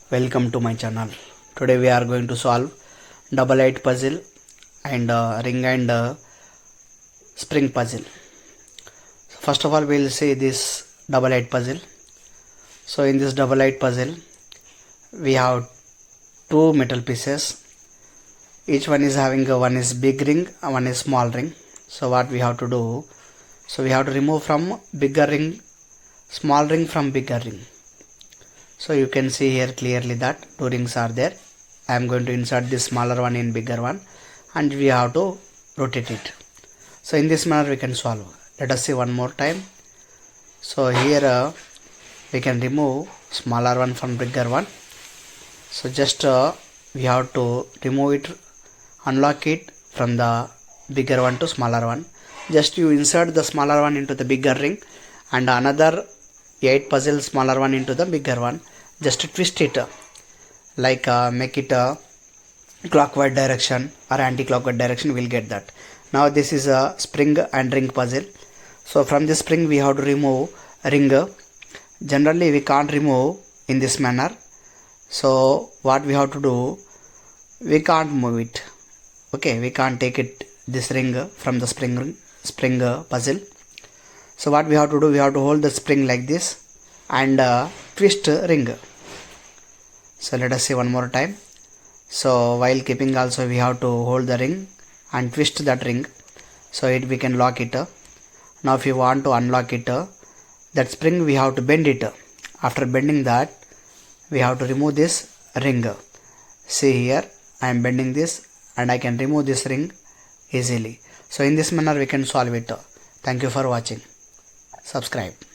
Welcome to my channel. Today we are going to solve double eight puzzle and ring and spring puzzle. So first of all, we'll see this double eight puzzle. So in this double eight puzzle, we have two metal pieces. Each one is having one is big ring and one is small ring. So what we have to do? So we have to remove from bigger ring, small ring from bigger ring. So you can see here clearly that two rings are there. I am going to insert this smaller one in bigger one and we have to rotate it. So in this manner we can solve. Let us see one more time. So here we can remove smaller one from bigger one. So just we have to remove it, unlock it from the bigger one to smaller one. Just you insert the smaller one into the bigger ring and another 8 puzzle smaller one into the bigger one. Just twist it like make it clockwise direction or anti-clockwise direction. We'll get that. Now this is a spring and ring puzzle. So from this spring we have to remove ring. Generally we can't remove in this manner. So what we have to do, we can't move it. Okay, we can't take it this ring from the spring puzzle. So what we have to do, we have to hold the spring like this and twist ring. So let us see one more time. So while keeping also we have to hold the ring and twist that ring. So we can lock it. Now if you want to unlock it, that spring we have to bend it. After bending that, we have to remove this ring. See here, I am bending this and I can remove this ring easily. So in this manner we can solve it. Thank you for watching. Subscribe.